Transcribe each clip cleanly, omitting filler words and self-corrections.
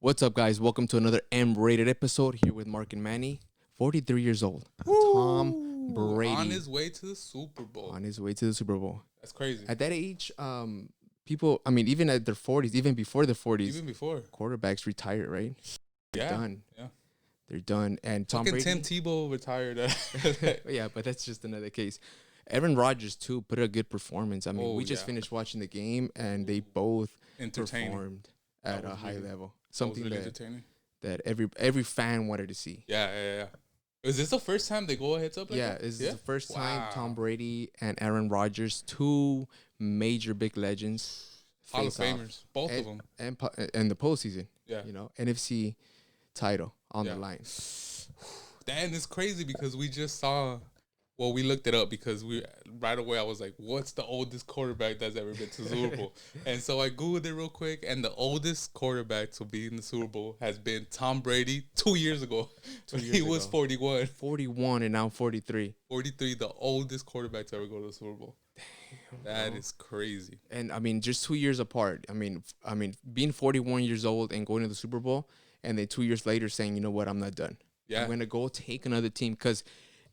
What's up, guys? Welcome to another M-rated episode here with Mark and Manny. 43 years old. Tom Brady On his way to the Super Bowl. on his way to the Super Bowl. That's crazy. At that age, people, I mean, even at their 40s, even before their 40s, Even before. quarterbacks retire, right? They're done. Yeah. They're done. And Tom Fucking Brady. Tim Tebow retired. Yeah, but that's just another case. Aaron Rodgers, too, put a good performance. I mean, we just finished watching the game, and they both performed at a high level. Something really that every fan wanted to see. Yeah. Is this the first time they go heads up like that? This is the first time Tom Brady and Aaron Rodgers, two major big legends, Hall of Famers, both of them. And the postseason. Yeah. NFC title on the line. Damn, it's crazy because we just saw. Well, we looked it up because right away I was like, "What's the oldest quarterback that's ever been to the Super Bowl?" And so I googled it real quick, and the oldest quarterback to be in the Super Bowl has been Tom Brady 2 years ago. He was 41. 41 and now 43. 43, the oldest quarterback to ever go to the Super Bowl. Damn, that is crazy. And I mean, just 2 years apart. I mean, being 41 years old and going to the Super Bowl, and then 2 years later saying, "You know what? I'm not done. I'm gonna go take another team." Because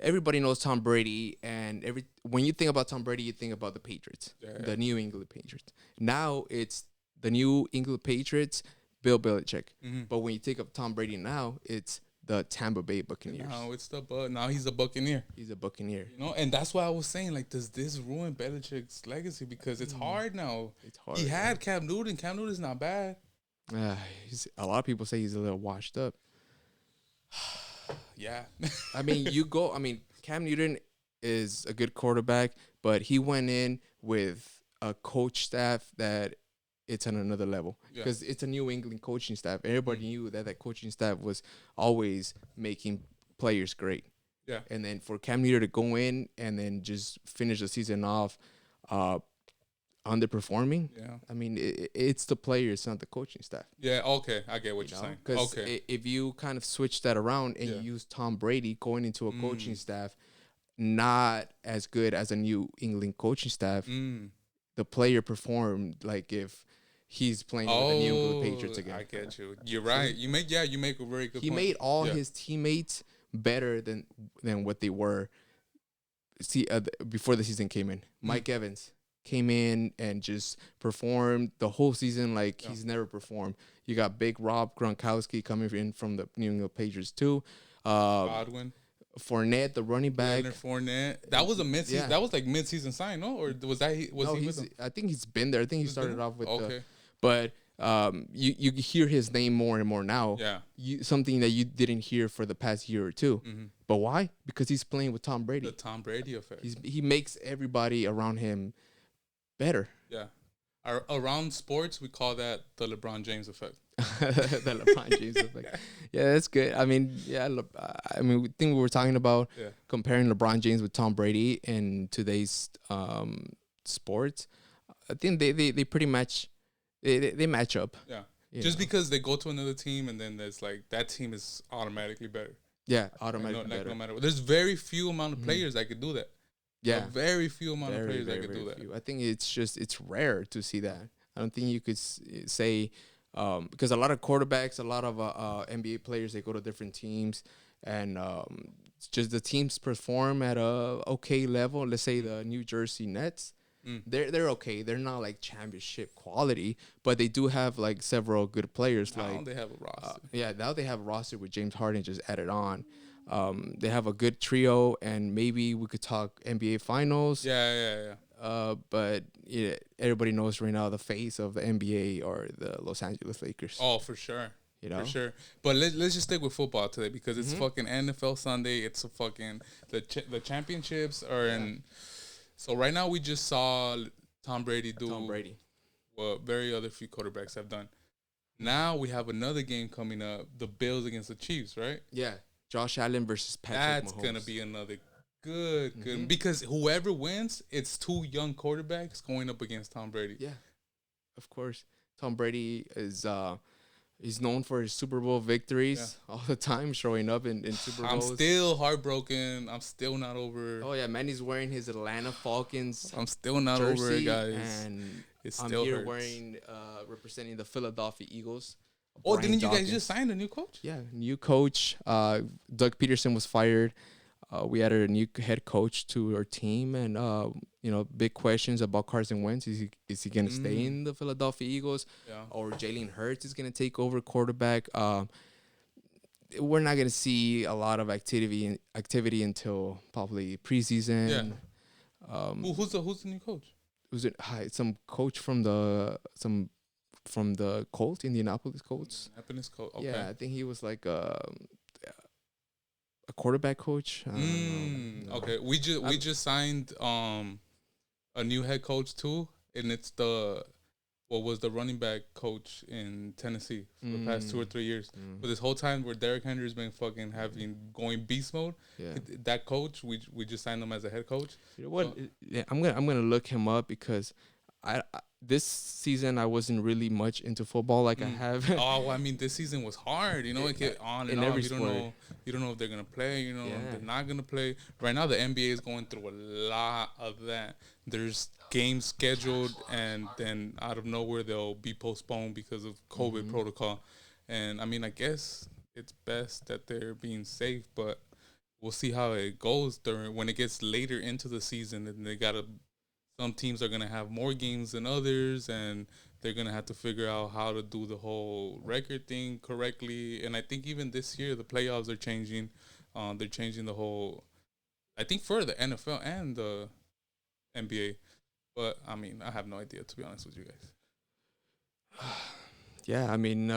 everybody knows Tom Brady, and when you think about Tom Brady, you think about the Patriots, the New England Patriots. Now it's the New England Patriots, Bill Belichick. Mm-hmm. But when you think of Tom Brady now, it's the Tampa Bay Buccaneers. Now he's a Buccaneer. He's a Buccaneer. And that's why I was saying, like, does this ruin Belichick's legacy? Because it's hard now. It's hard. He had Cam Newton. Cam Newton's not bad. A lot of people say he's a little washed up. Yeah. Cam Newton is a good quarterback, but he went in with a coach staff that it's on another level because it's a New England coaching staff. Everybody knew that coaching staff was always making players great. Yeah. And then for Cam Newton to go in and then just finish the season off underperforming. Yeah. I mean, it's the players, not the coaching staff. Yeah, okay. I get what you're saying. Because if you kind of switch that around and you use Tom Brady going into a coaching staff, not as good as a New England coaching staff, the player performed like if he's playing with the New England Patriots again. I get you. You're right. You make a very good point. He made all his teammates better than what they were before the season came in. Mike Evans came in and just performed the whole season like he's never performed. You got Big Rob Gronkowski coming in from the New England Patriots too. Godwin. Fournette, the running back. Leonard Fournette. That was a mid-season. That was like mid-season sign, no? Or was that I think he's been there. I think he started off with but you hear his name more and more now. Yeah. Something that you didn't hear for the past year or two. Mm-hmm. But why? Because he's playing with Tom Brady. The Tom Brady effect. He makes everybody around him better. Yeah. Around sports, we call that the LeBron James effect. The LeBron James effect. Yeah, that's good. I mean, we think we were talking about comparing LeBron James with Tom Brady in today's sports. I think they pretty much they match up. Yeah. Just because they go to another team and then there's like that team is automatically better. Yeah, automatically better. No matter what. There's very few amount of players that could do that. Yeah, very few amount of players that could do that. Few. I think it's rare to see that. I don't think you could say because a lot of quarterbacks, a lot of NBA players, they go to different teams, and just the teams perform at a okay level. Let's say the New Jersey Nets, they're okay. They're not like championship quality, but they do have like several good players. Now they have a roster. Now they have a roster with James Harden just added on. They have a good trio, and maybe we could talk NBA Finals. Yeah. But everybody knows right now the face of the NBA are the Los Angeles Lakers. Oh, for sure. For sure. But let's just stick with football today because it's fucking NFL Sunday. It's a fucking the championships are in. So right now we just saw Tom Brady do what very other few quarterbacks have done. Now we have another game coming up, the Bills against the Chiefs, right? Yeah. Josh Allen versus Patrick Mahomes. That's going to be another good. Because whoever wins, it's two young quarterbacks going up against Tom Brady. Yeah, of course. Tom Brady is he's known for his Super Bowl victories all the time, showing up in Super Bowls. I'm still heartbroken. I'm still not over. Oh, yeah. Manny's wearing his Atlanta Falcons I'm still not jersey, over it, guys. And it I'm still here hurts. wearing, representing the Philadelphia Eagles. Oh, didn't you guys just sign a new coach? Yeah, new coach. Doug Peterson was fired. We added a new head coach to our team, and big questions about Carson Wentz. Is he gonna stay in the Philadelphia Eagles, or Jalen Hurts is gonna take over quarterback? We're not gonna see a lot of activity until probably preseason. Yeah. Who's the new coach? Was it some coach from the Colts, Indianapolis Colts? Indianapolis Colts. Okay. Yeah, I think he was like a quarterback coach. No. Okay, we just signed a new head coach too, and it's what was the running back coach in Tennessee for the past 2 or 3 years. But this whole time where Derrick Henry's been fucking going beast mode, that coach we just signed him as a head coach. You know what? So, I'm gonna look him up because I this season I wasn't really much into football like I have. Oh, well, I mean, this season was hard. You know, it get on and on. You don't know if they're gonna play. You know, if they're not gonna play. Right now, the NBA is going through a lot of that. There's games scheduled, and then out of nowhere they'll be postponed because of COVID protocol. And I mean, I guess it's best that they're being safe, but we'll see how it goes when it gets later into the season, and they gotta. Some teams are going to have more games than others, and they're going to have to figure out how to do the whole record thing correctly. And I think even this year, the playoffs are changing. They're changing the whole, I think, for the NFL and the NBA. But, I mean, I have no idea, to be honest with you guys. Yeah, I mean,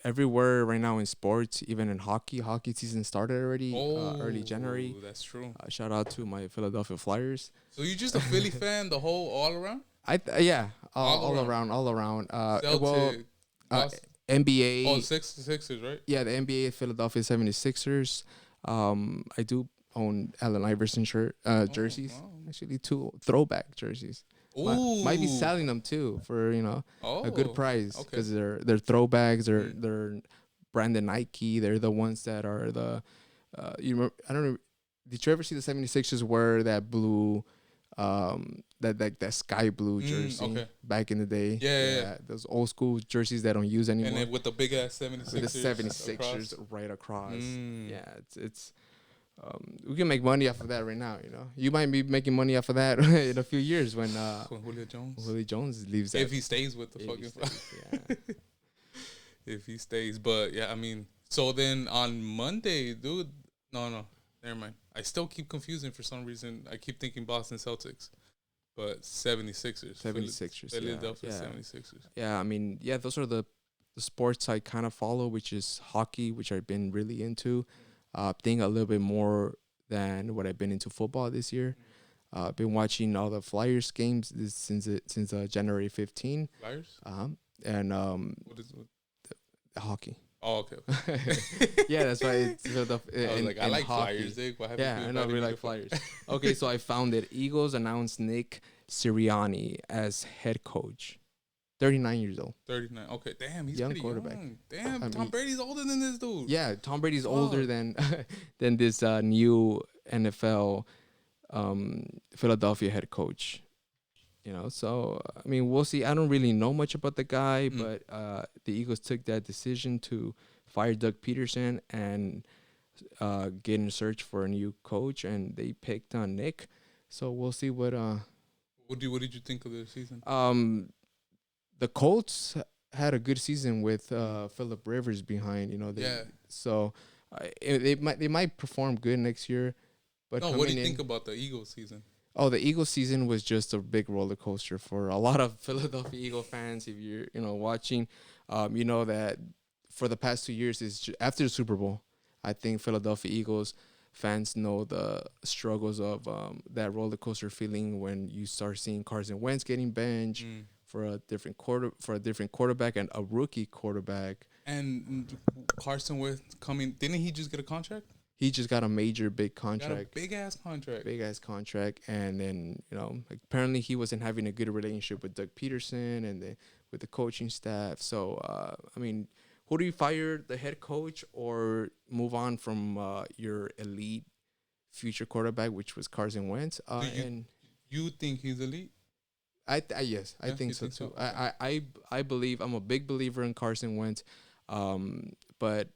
everywhere right now in sports, even in hockey season started already early January. That's true. Shout out to my Philadelphia Flyers. So you're just a Philly fan, all around? All around. Celtic, NBA. Oh, Sixers, right? Yeah, the NBA Philadelphia 76ers. I do own Allen Iverson jerseys. Wow. Actually, 2 throwback jerseys. Might be selling them too for a good price because they're throwbacks. They're branded Nike. They're the ones that are the you remember, I don't know. Did you ever see the 76ers wear that blue that sky blue jersey back in the day? Yeah. Those old school jerseys that don't use anymore. And then with the big ass 76ers. The 76ers right across. Yeah, it's we can make money off of that right now, You might be making money off of that in a few years when Julio Jones leaves. If he stays with the fucking if he stays. But yeah, I mean, so then on Monday, dude, no, never mind. I still keep confusing for some reason. I keep thinking Boston Celtics, but 76ers. Philadelphia 76ers. Yeah, I mean, those are the sports I kind of follow, which is hockey, which I've been really into. Think a little bit more than what I've been into football this year. Been watching all the Flyers games since January 15. Flyers? And what is the hockey. Oh, okay. Yeah, that's why it's I like hockey. Flyers. I know, really like Flyers. Okay, so I found it. Eagles announced Nick Sirianni as head coach. 39 years old. 39. Okay, damn, he's young quarterback. Young. Damn, Tom Brady's older than this dude. Yeah, Tom Brady's older than this new NFL Philadelphia head coach. So I mean, we'll see. I don't really know much about the guy, but the Eagles took that decision to fire Doug Peterson and get in search for a new coach, and they picked on Nick. So we'll see what. What did you think of the season? The Colts had a good season with Phillip Rivers behind. So they might perform good next year. But what do you think about the Eagles season? Oh, the Eagles season was just a big roller coaster for a lot of Philadelphia Eagle fans. If you're watching, that for the past 2 years is after the Super Bowl. I think Philadelphia Eagles fans know the struggles of that roller coaster feeling when you start seeing Carson Wentz getting benched for a different quarterback and a rookie quarterback. And Carson Wentz didn't he just get a contract? He just got a big contract. Big ass contract. And then, apparently he wasn't having a good relationship with Doug Peterson and with the coaching staff. So, I mean, who do you fire, the head coach, or move on from your elite future quarterback, which was Carson Wentz? You think he's elite? Yes, I think so too. Okay. I believe I'm a big believer in Carson Wentz, but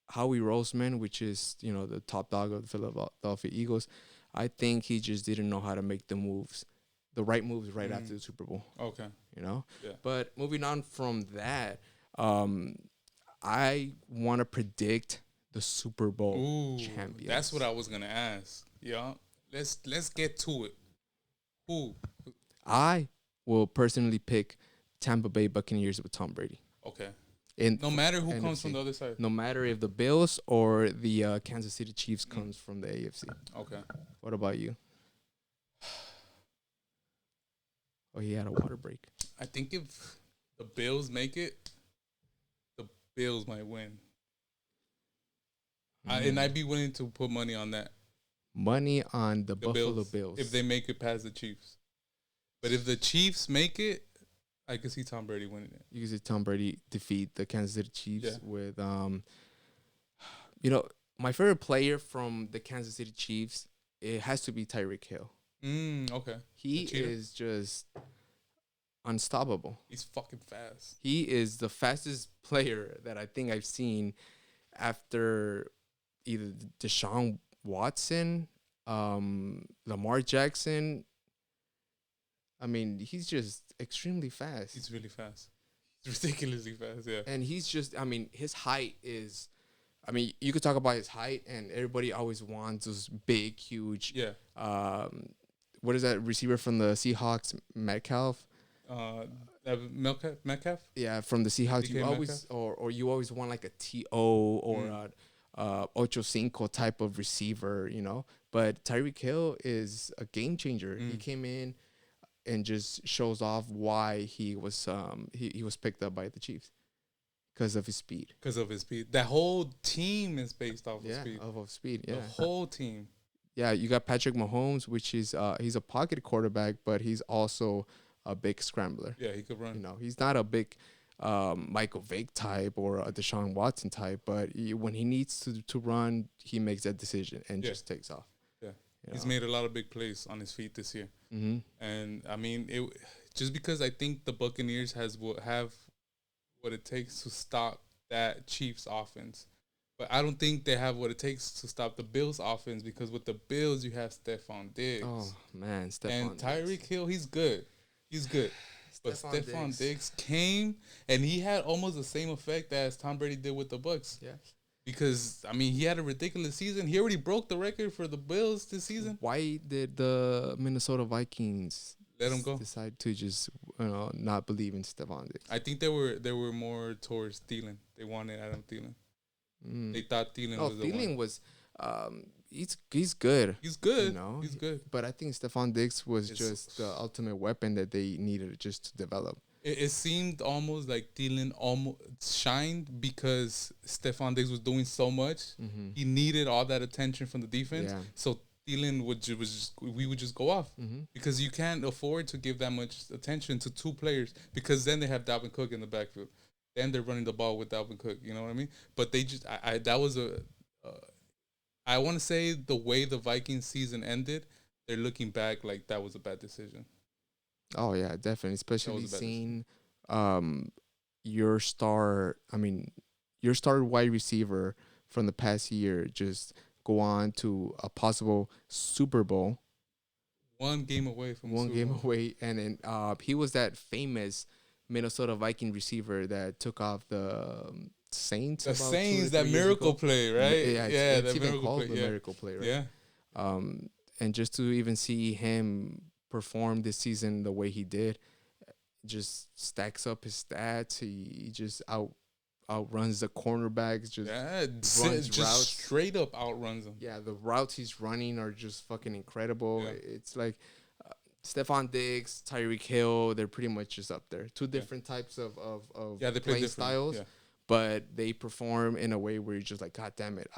Howie Roseman, which is the top dog of the Philadelphia Eagles, I think he just didn't know how to make the right moves right after the Super Bowl. Okay. Yeah. But moving on from that, I want to predict the Super Bowl champions. That's what I was gonna ask. Yeah, let's get to it. Who? I will personally pick Tampa Bay Buccaneers with Tom Brady. Okay. No matter who comes from the other side. No matter if the Bills or the Kansas City Chiefs comes from the AFC. Okay. What about you? Oh, he had a water break. I think if the Bills make it, the Bills might win. And I'd be willing to put money on that. Money on the Buffalo Bills. If they make it past the Chiefs. But if the Chiefs make it, I can see Tom Brady winning it. You can see Tom Brady defeat the Kansas City Chiefs with, my favorite player from the Kansas City Chiefs, it has to be Tyreek Hill. Okay. He is just unstoppable. He's fucking fast. He is the fastest player that I think I've seen after either Deshaun Watson, Lamar Jackson. I mean, he's just extremely fast. He's really fast. He's ridiculously fast, yeah. And he's just, his height is, you could talk about his height, and everybody always wants this big, huge. Yeah. What is that receiver from the Seahawks, Metcalf? Metcalf? Yeah, from the Seahawks. You always, or you always want like a T.O. or Ocho Cinco type of receiver, But Tyreek Hill is a game changer. He came in and just shows off why he was he was picked up by the Chiefs because of his speed. That whole team is based off of speed. Of speed. Yeah, the whole team. Yeah, you got Patrick Mahomes, which is he's a pocket quarterback, but he's also a big scrambler. Yeah, he could run. He's not a big Michael Vick type or a Deshaun Watson type, but when he needs to run, he makes that decision and just takes off. Yeah, he's made a lot of big plays on his feet this year. Mm-hmm. And just because I think the Buccaneers have what it takes to stop that Chiefs offense. But I don't think they have what it takes to stop the Bills offense, because with the Bills, you have Stephon Diggs. Oh, man, And Tyreek Hill, he's good. But Stephon Diggs came, and he had almost the same effect as Tom Brady did with the Bucs. Yeah. Because, he had a ridiculous season. He already broke the record for the Bills this season. Why did the Minnesota Vikings let him go? Decide to just not believe in Stephon Diggs? I think they were more towards Thielen. They wanted Adam Thielen. They thought Thielen was the one. Thielen was he's good. He's good. He's good. But I think Stephon Diggs was just the ultimate weapon that they needed just to develop. It seemed almost like Thielen almost shined because Stephon Diggs was doing so much. Mm-hmm. He needed all that attention from the defense. Yeah. So Thielen would just go off because you can't afford to give that much attention to two players, because then they have Dalvin Cook in the backfield. Then they're running the ball with Dalvin Cook. You know what I mean? But they just that was I want to say the way the Vikings season ended, they're looking back like that was a bad decision. Oh yeah, definitely. Especially seeing your star wide receiver from the past year just go on to a possible Super Bowl. One game away, and then he was that famous Minnesota Viking receiver that took off the Saints. The Saints, that miracle play, right? Yeah, it's even called the miracle play, right? Yeah. And just to even see him perform this season the way he did, just stacks up his stats. He just outruns the cornerbacks. Just runs routes. Straight up outruns them. Yeah, the routes he's running are just fucking incredible. Yeah. It's like Stephon Diggs, Tyreek Hill, they're pretty much just up there. Two different types of they play styles, but they perform in a way where you're just like, God damn it,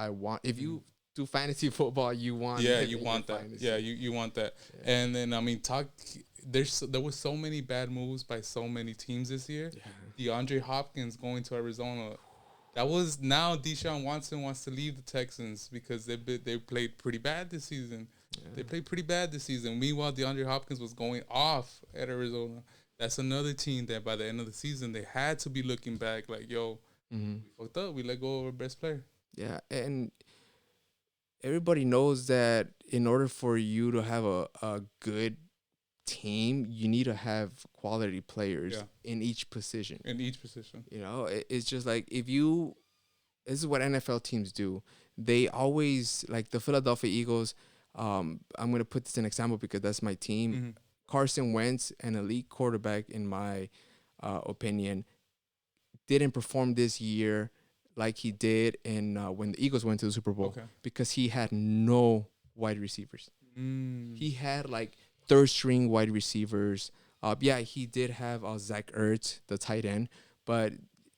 if you do fantasy football, you want you want that. Fantasy. Yeah, you want that. Yeah. And then there was so many bad moves by so many teams this year. Yeah. DeAndre Hopkins going to Arizona. That was now Deshaun Watson wants to leave the Texans because they played pretty bad this season. They played pretty bad this season. Meanwhile, DeAndre Hopkins was going off at Arizona. That's another team that by the end of the season they had to be looking back like, yo, we fucked up. We let go of our best player. Yeah, and everybody knows that in order for you to have a good team, you need to have quality players in each position. You know, it's just like if you, this is what NFL teams do. They always, like the Philadelphia Eagles, I'm going to put this in example because that's my team. Mm-hmm. Carson Wentz, an elite quarterback in my opinion, didn't perform this year like he did in when the Eagles went to the Super Bowl because he had no wide receivers. He had like third string wide receivers. Yeah, he did have Zach Ertz, the tight end, but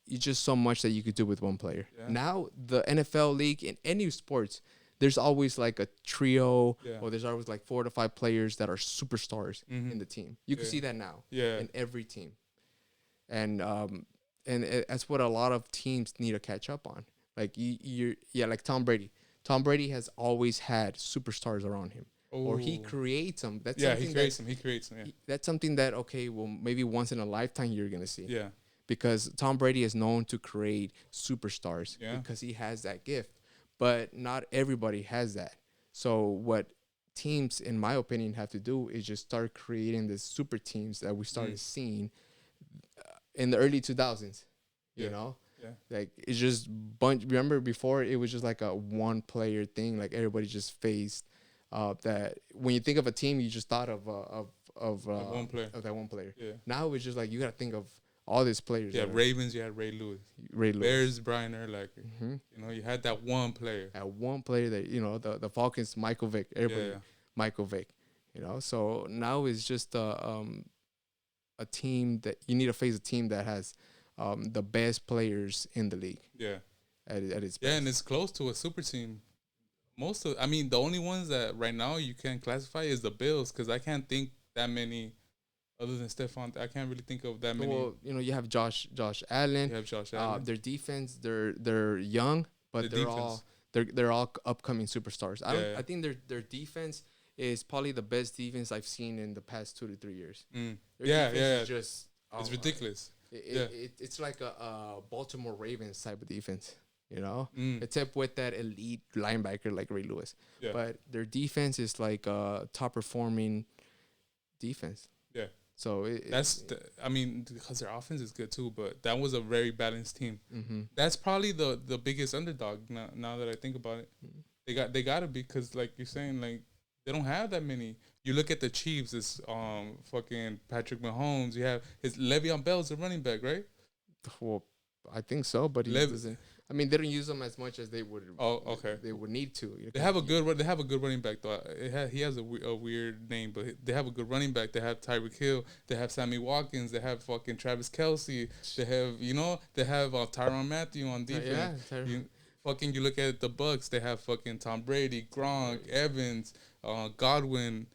it's just so much that you could do with one player. Yeah. Now the NFL league in any sports, there's always like a trio, or there's always like 4 to 5 players that are superstars in the team. You can see that now in every team, and that's what a lot of teams need to catch up on. Like like Tom Brady. Tom Brady has always had superstars around him. Ooh. Or he creates them. That's he creates them. He creates them. Yeah. That's something that well, maybe once in a lifetime you're gonna see. Yeah. Because Tom Brady is known to create superstars because he has that gift, but not everybody has that. So what teams, in my opinion, have to do is just start creating the super teams that we started seeing in the early 2000s. You know. Yeah. Like it's just bunch. Remember before it was just like a one player thing. Like everybody just faced. That when you think of a team, you just thought of one player. Of that one player. Yeah. Now it's just like you gotta think of all these players. Yeah, Ravens, you had Ray Lewis. Bears, Brian Urlacher. You know, you had that one player. That one player that, you know, the Falcons, Michael Vick. Everybody, Michael Vick. You know, so now it's just a team that you need to face a team that has the best players in the league. Yeah. At its best. Yeah, and it's close to a super team. The only ones that right now you can classify is the Bills because I can't think that many other than Stephon. I can't really think of that many. Well, you know, you have Josh Allen. You have Josh Allen. Their defense, they're young, but they're all upcoming superstars. I think their defense is probably the best defense I've seen in the past 2 to 3 years. Is just it's ridiculous. It's like a Baltimore Ravens type of defense. You know, except with that elite linebacker like Ray Lewis. Yeah. But their defense is like a top performing defense. Yeah. So because their offense is good too, but that was a very balanced team. Mm-hmm. That's probably the biggest underdog now that I think about it. Mm-hmm. They got to be because like you're saying, like they don't have that many. You look at the Chiefs, it's fucking Patrick Mahomes. You have Le'Veon Bell's a running back, right? Well, I think so, but he doesn't. I mean, they don't use them as much as they would. Oh, okay. They would need to. They have a good running back though. He has a weird name, but they have a good running back. They have Tyreek Hill. They have Sammy Watkins. They have fucking Travis Kelce. They have Tyrann Mathieu on defense. You look at the Bucks. They have fucking Tom Brady, Gronk, Evans, Godwin.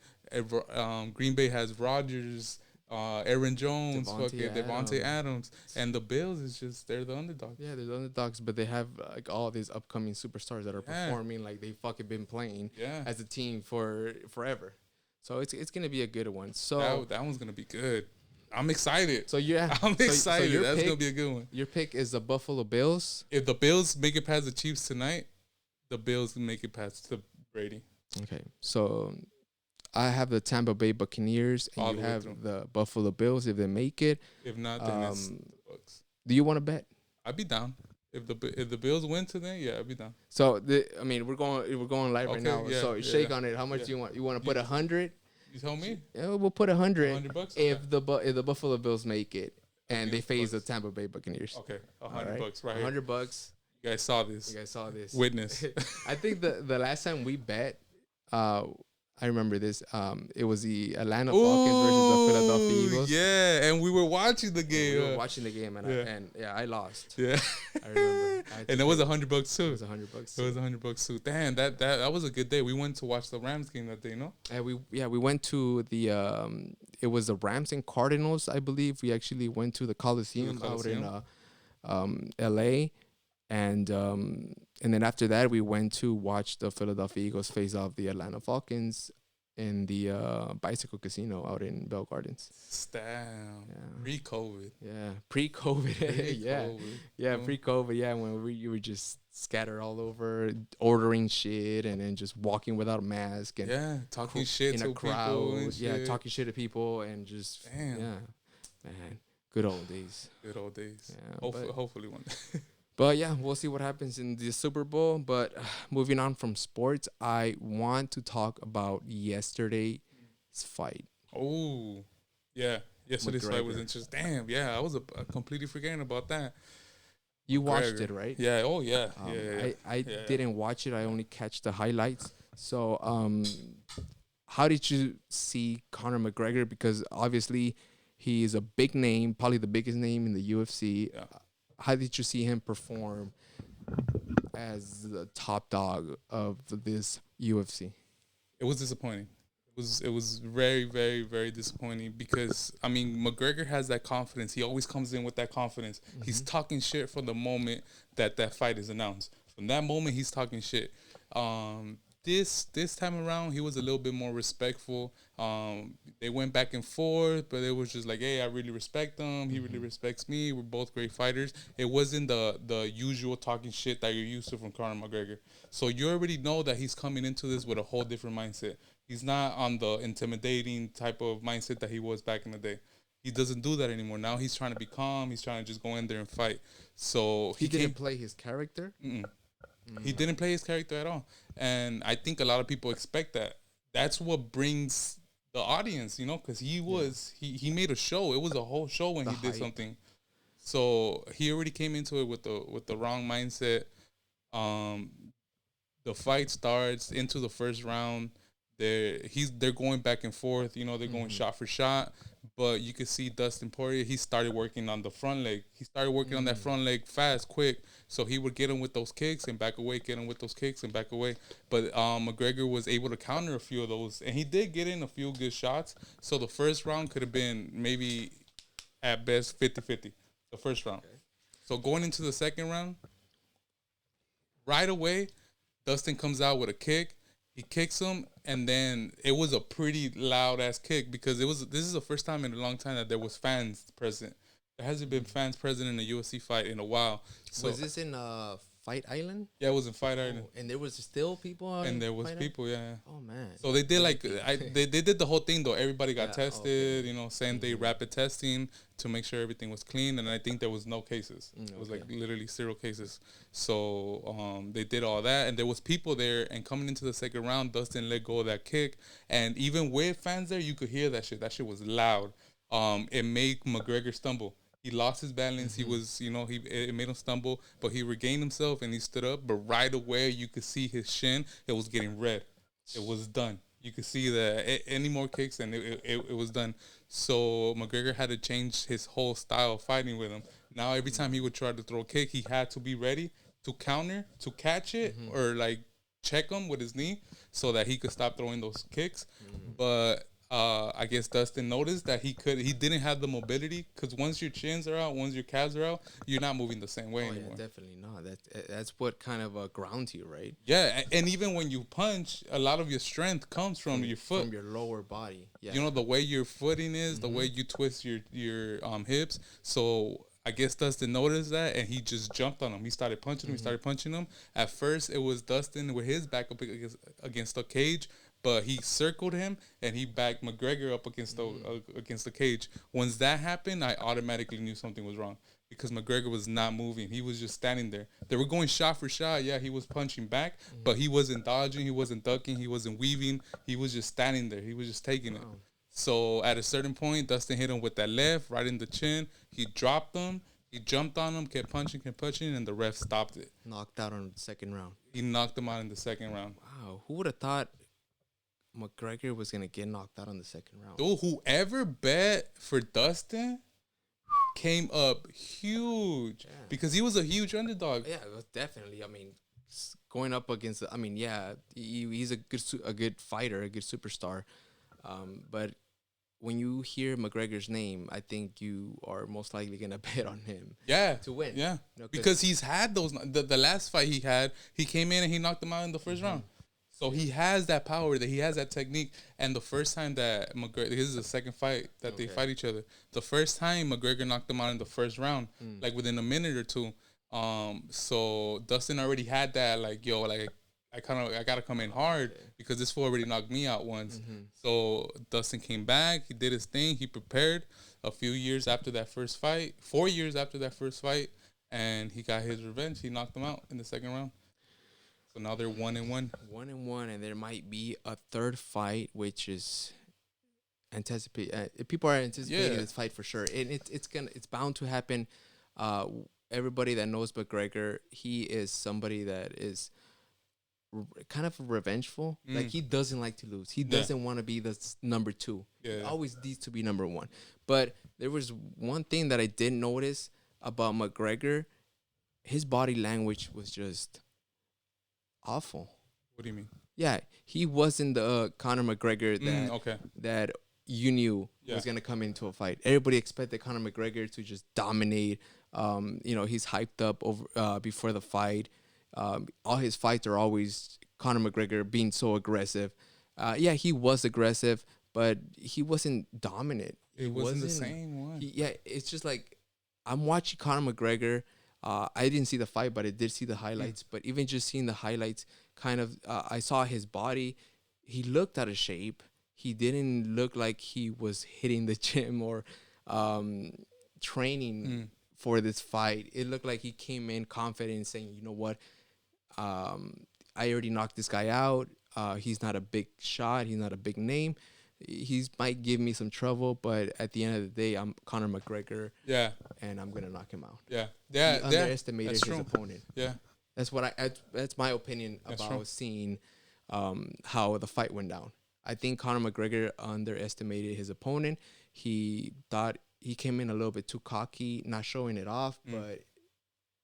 Green Bay has Rodgers. Aaron Jones, Devontae Adams, and the Bills is just they're the underdogs. Yeah, they're the underdogs, but they have like all these upcoming superstars that are performing like they fucking been playing as a team for forever. So it's gonna be a good one. So that one's gonna be good. I'm excited. So I'm excited. So that's gonna be a good one. Your pick is the Buffalo Bills. If the Bills make it past the Chiefs tonight, the Bills can make it past the Brady. Okay, so I have the Tampa Bay Buccaneers, and you have the Buffalo Bills if they make it. If not, then it's the Bucks. Do you want to bet? I'd be down. If the Bills win today, I'd be down. So we're going live right now. So shake on it. How much do you want? You want to put 100? You tell me. Yeah, we'll put 100. $100 if the Buffalo Bills make it and they face the Tampa Bay Buccaneers. Okay, $100 right here. $100. You guys saw this. Witness. I think the last time we bet, I remember this. It was the Atlanta Falcons versus the Philadelphia Eagles. Yeah, and we were watching the game. We were watching the game, and I lost. Yeah, I remember. And it was $100 too. It was $100. It was $100 too. Damn, that was a good day. We went to watch the Rams game that day, no? We went to the it was the Rams and Cardinals, I believe. We actually went to the Coliseum out in LA. And then after that, we went to watch the Philadelphia Eagles face off the Atlanta Falcons in the bicycle casino out in Bell Gardens. Damn. Yeah. Pre-COVID. Yeah, pre-COVID. Yeah, yeah, pre-COVID. Yeah, when you were just scattered all over, ordering shit, and then just walking without a mask, and talking shit in to a crowd. People talking shit to people, and just man, good old days. Good old days. Yeah, hopefully one day. But yeah, we'll see what happens in the Super Bowl. But moving on from sports, I want to talk about yesterday's fight. Oh, yeah. Yesterday's fight was interesting. Damn, yeah. I was completely forgetting about that. You watched it, right? Yeah. Oh, yeah. I didn't watch it. I only catch the highlights. So, how did you see Conor McGregor? Because obviously, he is a big name, probably the biggest name in the UFC. Yeah. How did you see him perform as the top dog of this UFC? It was disappointing. It was very, very, very disappointing because I mean McGregor has that confidence. He always comes in with that confidence. Mm-hmm. He's talking shit from the moment that fight is announced. From that moment, he's talking shit. This time around, he was a little bit more respectful. They went back and forth, but it was just like, hey, I really respect him. He really respects me. We're both great fighters. It wasn't the usual talking shit that you're used to from Conor McGregor. So you already know that he's coming into this with a whole different mindset. He's not on the intimidating type of mindset that he was back in the day. He doesn't do that anymore. Now he's trying to be calm. He's trying to just go in there and fight. So he didn't play his character? He didn't play his character at all. And I think a lot of people expect that. That's what brings the audience, because he made a show. It was a whole show when he did something. So he already came into it with the wrong mindset. The fight starts into the first round. They're going back and forth. They're going shot for shot. But you could see Dustin Poirier, he started working on the front leg. He started working on that front leg fast, quick. So he would get him with those kicks and back away, get him with those kicks and back away. But McGregor was able to counter a few of those. And he did get in a few good shots. So the first round could have been maybe at best 50-50, the first round. Okay. So going into the second round, right away, Dustin comes out with a kick. He kicks him, and then it was a pretty loud ass kick because this is the first time in a long time that there was fans present. There hasn't been fans present in a UFC fight in a while. So was this in Fight Island? Yeah, it was in Fight Island. And there was still people on And there was people, yeah. Oh man. So they did they did the whole thing though. Everybody got tested, same day rapid testing to make sure everything was clean, and I think there was no cases. It was like literally 0 cases. So they did all that, and there was people there, and coming into the second round, Dustin let go of that kick, and even with fans there, you could hear that shit. That shit was loud. It made McGregor stumble. He lost his balance. He was, it made him stumble, but he regained himself and he stood up. But right away, you could see his shin. It was getting red. It was done. You could see that any more kicks and it was done. So McGregor had to change his whole style of fighting with him. Now every time he would try to throw a kick, he had to be ready to counter, to catch it, or like check him with his knee so that he could stop throwing those kicks. But I guess Dustin noticed that he didn't have the mobility because once your chins are out, once your calves are out, you're not moving the same way anymore. Yeah, definitely not. That's what kind of grounds you, right? Yeah, and even when you punch, a lot of your strength comes from your foot, from your lower body. Yeah, the way your footing is, the way you twist your hips. So I guess Dustin noticed that, and he just jumped on him. He started punching him. He started punching him. At first, it was Dustin with his back up against the cage. But he circled him and he backed McGregor up against the cage. Once that happened, I automatically knew something was wrong because McGregor was not moving. He was just standing there. They were going shot for shot. Yeah, he was punching back, but he wasn't dodging. He wasn't ducking. He wasn't weaving. He was just standing there. He was just taking it. So at a certain point, Dustin hit him with that left right in the chin. He dropped him. He jumped on him, kept punching, and the ref stopped it. Knocked out on the second round. He knocked him out in the second round. Wow, who would have thought McGregor was gonna get knocked out on the second round? Dude, whoever bet for Dustin came up huge because he was a huge underdog. Yeah, it was definitely. I mean, going up against. He's a good fighter, a good superstar. But when you hear McGregor's name, I think you are most likely gonna bet on him. Yeah, to win. Yeah, because he's had those. The last fight he had, he came in and he knocked him out in the 1st round. So he has that power, that he has that technique. And the first time that McGregor, this is the second fight that they fight each other. The first time McGregor knocked him out in the 1st round, like within a minute or two. So Dustin already had that, like, yo, like I gotta come in hard because this fool already knocked me out once. So Dustin came back, he did his thing, he prepared a few years after that first fight, 4 years after that first fight, and he got his revenge. He knocked him out in the 2nd round. So now they're 1-1. 1-1, and there might be a third fight, which is people are anticipating this fight for sure. And it's bound to happen. Everybody that knows McGregor, he is somebody that is kind of revengeful. Like, he doesn't like to lose. He doesn't want to be the number 2. He always needs to be number 1. But there was one thing that I did notice about McGregor. His body language was just awful. What do you mean? Yeah, he wasn't the Conor McGregor that you knew was gonna come into a fight. Everybody expected Conor McGregor to just dominate. He's hyped up over before the fight. All his fights are always Conor McGregor being so aggressive. He was aggressive, but he wasn't dominant. It wasn't the same one. It's just like, I'm watching Conor McGregor. I didn't see the fight, but I did see the highlights. But even just seeing the highlights, I saw his body. He looked out of shape. He didn't look like he was hitting the gym or training for this fight. It looked like he came in confident and saying, you know what, I already knocked this guy out. He's not a big shot. He's not a big name. He might give me some trouble, but at the end of the day, I'm Conor McGregor. Yeah. And I'm gonna knock him out. Yeah. He underestimated his opponent. Yeah. That's my opinion about seeing how the fight went down. I think Conor McGregor underestimated his opponent. He thought he came in a little bit too cocky, not showing it off, but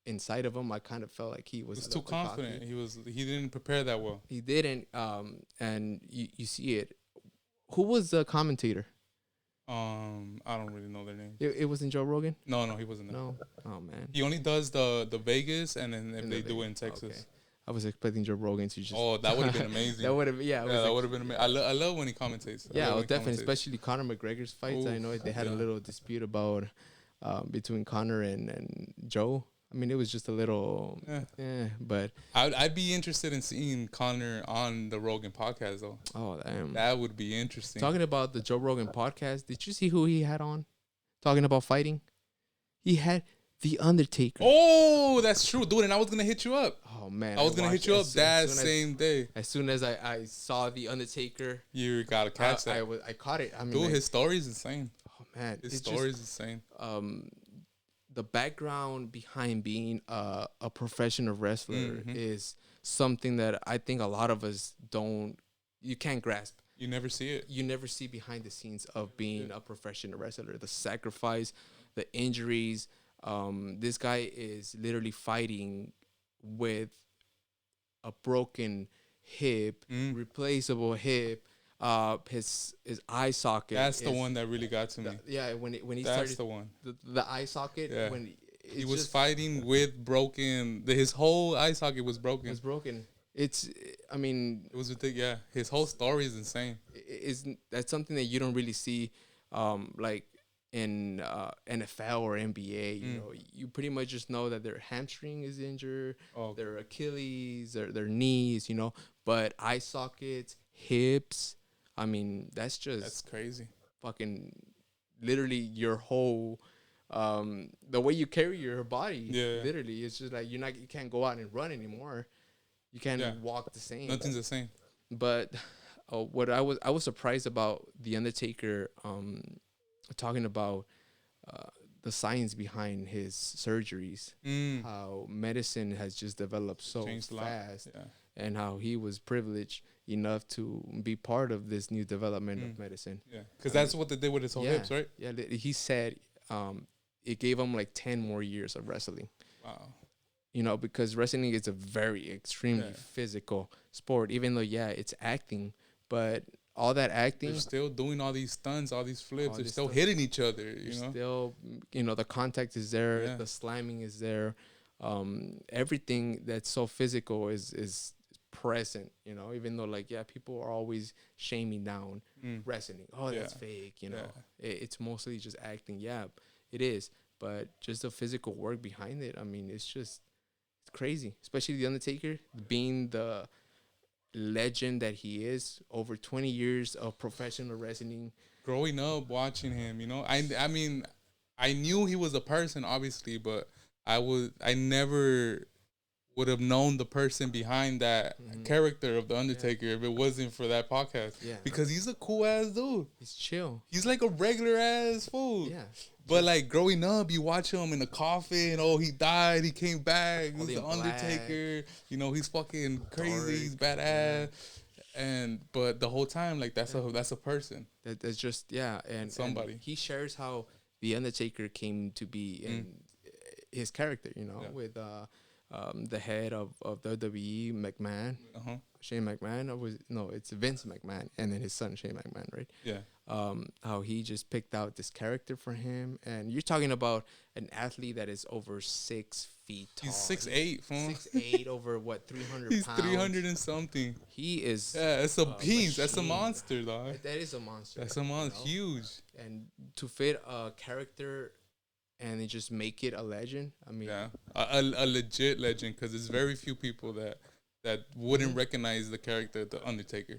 inside of him, I kind of felt like he was too confident. Cocky. He didn't prepare that well. He didn't. And you see it. Who was the commentator? I don't really know their name. It wasn't Joe Rogan? No, he wasn't there. No. Oh, man. He only does the Vegas, and then if they do it in Texas. Okay. I was expecting Joe Rogan to just... Oh, that would have been amazing. That would have, that would have been amazing. I love when he commentates. Definitely, especially Conor McGregor's fights. I know they had a little dispute about between Conor and Joe. I mean, it was just a little, but I'd be interested in seeing Conor on the Rogan podcast, though. Oh, damn, that would be interesting. Talking about the Joe Rogan podcast, did you see who he had on? Talking about fighting, he had The Undertaker. Oh, that's true, dude. And I was gonna hit you up. Oh man, I was gonna hit you up that same day. As soon as I saw The Undertaker, you gotta catch that. I caught it. I mean, dude, his story is insane. Oh man, his story is insane. The background behind being a professional wrestler is something that I think a lot of us you can't grasp. You never see it. You never see behind the scenes of being a professional wrestler. The sacrifice, the injuries. This guy is literally fighting with a broken hip, replaceable hip. His eye socket. That's the one that really got to me. When he that's started the one. The eye socket. Yeah. When he was fighting with broken. His whole eye socket was broken. It was broken. I mean, it was ridiculous. Yeah, his whole story is insane. That's something that you don't really see, like in NFL or NBA. You know, you pretty much just know that their hamstring is injured, their Achilles, their knees. You know, but eye sockets, hips. I mean, that's crazy. Fucking literally your whole the way you carry your body. Yeah. Literally, it's just like you can't go out and run anymore. You can't walk the same. Nothing's the same. But what I was surprised about The Undertaker talking about the science behind his surgeries, how medicine has just developed so fast, and how he was privileged enough to be part of this new development of medicine. Yeah, because that's what they did with his whole hips, right? Yeah, he said it gave him like 10 more years of wrestling. Wow. You know, because wrestling is a very extremely physical sport, even though, it's acting, but all that acting. They're still doing all these stunts, all these flips. They're still hitting each other. You know, still, the contact is there. Yeah. The slamming is there. Everything that's so physical is present. Even though people are always shaming down wrestling. Oh, that's fake. It's mostly just acting. Yeah, it is. But just the physical work behind it. I mean, it's crazy. Especially the Undertaker being the legend that he is, over 20 years of professional wrestling. Growing up watching him, I mean, I knew he was a person, obviously, but I never would have known the person behind that character of the Undertaker if it wasn't for that podcast. Yeah, because he's a cool ass dude. He's chill. He's like a regular ass fool. Yeah. But like growing up, you watch him in the coffin. Oh, he died. He came back. He's the Undertaker. He's fucking crazy. Dark. He's badass. Yeah. But the whole time, like that's a person. That's just and somebody. And he shares how the Undertaker came to be in his character. With the head of WWE, McMahon, Shane McMahon. It's Vince McMahon, and then his son Shane McMahon, right? Yeah. How he just picked out this character for him, and you're talking about an athlete that is over 6 feet tall. He's 6'8", 6'8", over 300 He's pounds. 300 and something. He is. Yeah, it's a beast. That's a monster, dog. That is a monster. That's a monster. Huge. And to fit a character and they just make it a legend. I mean, a legit legend, because there's very few people that wouldn't recognize the character, the Undertaker.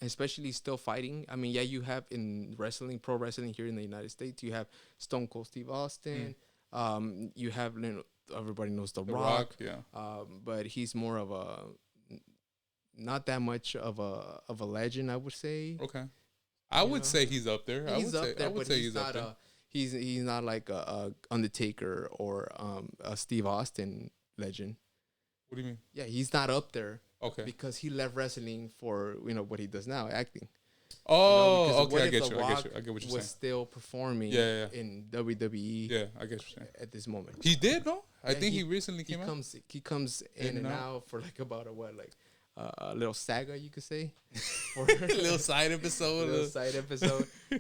Especially still fighting. I mean, you have in wrestling, pro wrestling here in the United States, you have Stone Cold Steve Austin. You have everybody knows The Rock. But he's more of not that much of a legend, I would say. Okay, I would say he's up there. I would say he's up there. He's not like a Undertaker or a Steve Austin legend. What do you mean? Yeah, he's not up there. Okay. Because he left wrestling for what he does now, acting. Oh, okay, I get you. I get what you're saying. Was still performing in WWE. Yeah, I get what you're saying. At this moment. He did, no? I think he recently came out. He comes in and out for about a little saga, you could say. Or a little side episode.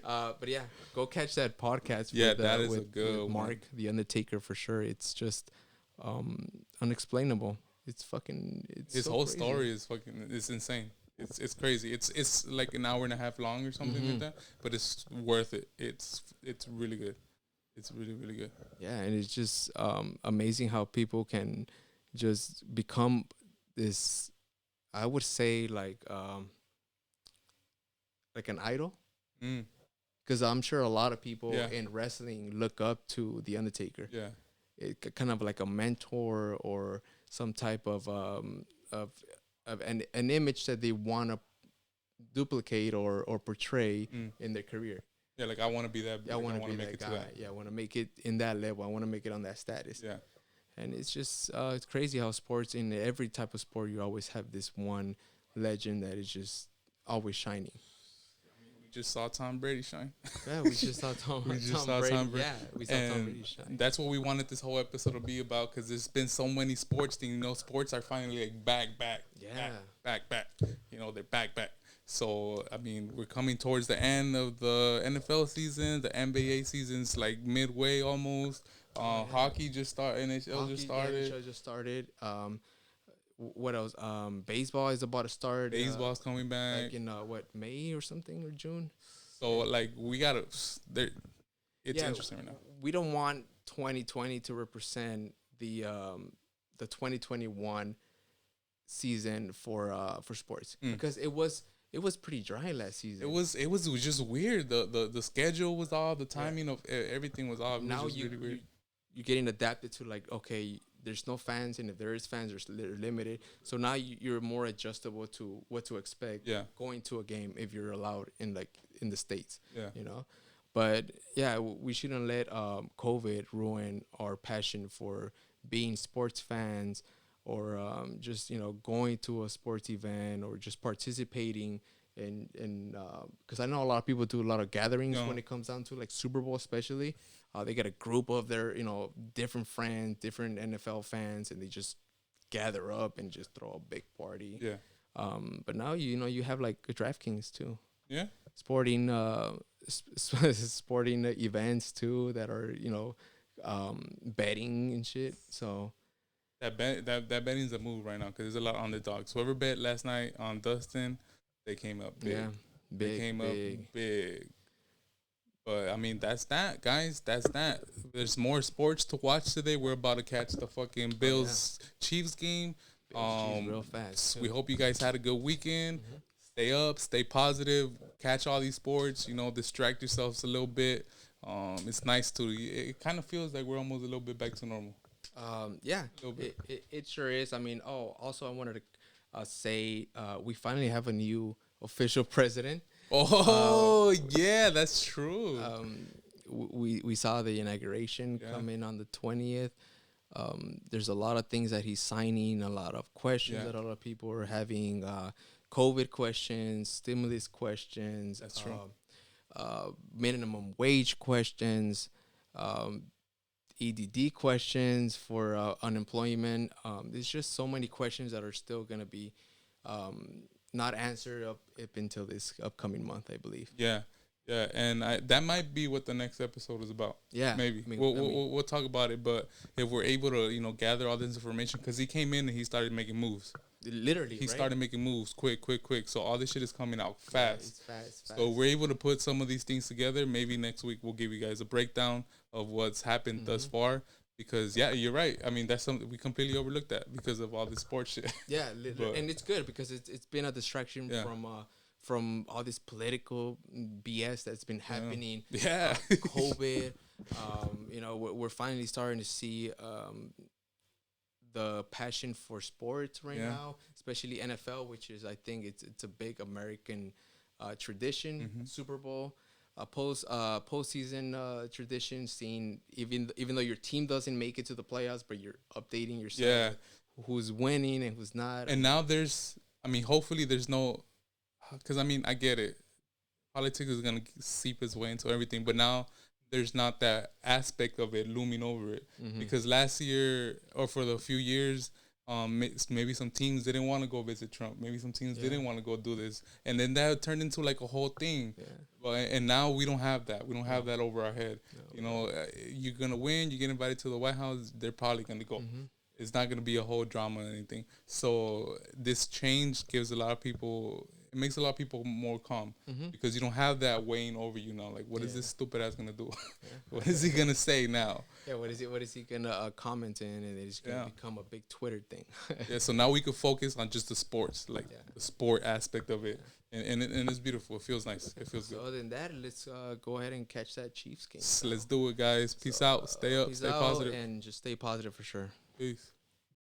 But yeah, go catch that podcast. Yeah, that is a good Mark, one. The Undertaker, for sure. It's just unexplainable. It's his whole crazy. Story is it's insane. It's crazy. It's like an hour and a half long or something like that, but it's worth it. It's really good. It's really, really good. Yeah, and it's just amazing how people can just become this, I would say like an idol. Because I'm sure a lot of people in wrestling look up to the Undertaker. Yeah. It kind of like a mentor or some type of an image that they want to duplicate or portray in their career. Yeah, like I want to be that. I want to be that guy. Yeah, I want to make it in that level. I want to make it on that status. Yeah, and it's just it's crazy how sports, in every type of sport, you always have this one legend that is just always shining. Just saw Tom Brady shine. Yeah, we just saw Tom Brady. Yeah, we saw Tom Brady shine. That's what we wanted this whole episode to be about, because there's been so many sports things. Sports are finally like back. Yeah. Back. They're back. So, I mean, we're coming towards the end of the NFL season. The NBA season's like midway almost. Hockey just started. NHL just started. NHL just started. What else? Baseball is about to start. Baseball's coming back. Like in May or something, or June. So we gotta. It's interesting right now. We don't want 2020 to represent the 2021 season for sports, because it was pretty dry last season. It was just weird. The schedule was off. The timing of everything was off. Now really weird. You're getting adapted to okay. There's no fans, and if there is fans, they're limited. So now you're more adjustable to what to expect going to a game, if you're allowed in the States. Yeah. But yeah, we shouldn't let COVID ruin our passion for being sports fans, or just going to a sports event, or just participating in because I know a lot of people do a lot of gatherings when it comes down to Super Bowl, especially. They get a group of their, different friends, different NFL fans, and they just gather up and just throw a big party. Yeah. But now, you have DraftKings too. Yeah. Sporting sporting events too that are betting and shit. So that betting's a move right now because there's a lot of underdogs. Whoever bet last night on Dustin, they came up big. Yeah, They came up big. But I mean, that's that, guys. That's that. There's more sports to watch today. We're about to catch the fucking Bills Chiefs game. Chiefs real fast. We hope you guys had a good weekend. Mm-hmm. Stay up, stay positive, catch all these sports. Distract yourselves a little bit. It's nice to. It kind of feels like we're almost a little bit back to normal. Yeah, it sure is. I mean, also I wanted to say we finally have a new official president. Oh, yeah, that's true. We saw the inauguration come in on the 20th. There's a lot of things that he's signing, a lot of questions that a lot of people are having, COVID questions, stimulus questions. That's true. Minimum wage questions, EDD questions for unemployment. There's just so many questions that are still going to be not answered up until this upcoming month, I believe. Yeah, and that might be what the next episode is about. Yeah, maybe we'll talk about it. But if we're able to gather all this information, because he came in and he started making moves. Literally, he started making moves quick. So all this shit is coming out fast. Yeah, it's fast. So we're able to put some of these things together. Maybe next week we'll give you guys a breakdown of what's happened thus far. Because you're right. I mean, that's something we completely overlooked that because of all this sports shit. Yeah, and it's good because it's been a distraction from all this political BS that's been happening. Yeah, COVID. We're finally starting to see the passion for sports right now, especially NFL, which is, I think it's a big American tradition. Super Bowl. Postseason tradition, seeing even though your team doesn't make it to the playoffs, but you're updating yourself who's winning and who's not. And now hopefully there's no, because I get it, politics is gonna seep its way into everything, but now there's not that aspect of it looming over it, because last year or for the few years. Maybe some teams didn't want to go visit Trump. Maybe some teams didn't want to go do this, and then that turned into like a whole thing. And now we don't have that. We don't have that over our head. You're gonna win. You get invited to the White House. They're probably gonna go. It's not gonna be a whole drama or anything. So this change gives a lot of people. It makes a lot of people more calm because you don't have that weighing over you now. Like, what is this stupid ass gonna do? What is he gonna say now? Yeah, what is he gonna comment in, and it's gonna become a big Twitter thing. So now we could focus on just the sports, like the sport aspect of it, and it's beautiful. It feels nice. It feels good. Other than that, let's go ahead and catch that Chiefs game. Let's do it, guys. Peace out. Stay up. Stay positive, and just stay positive for sure. Peace.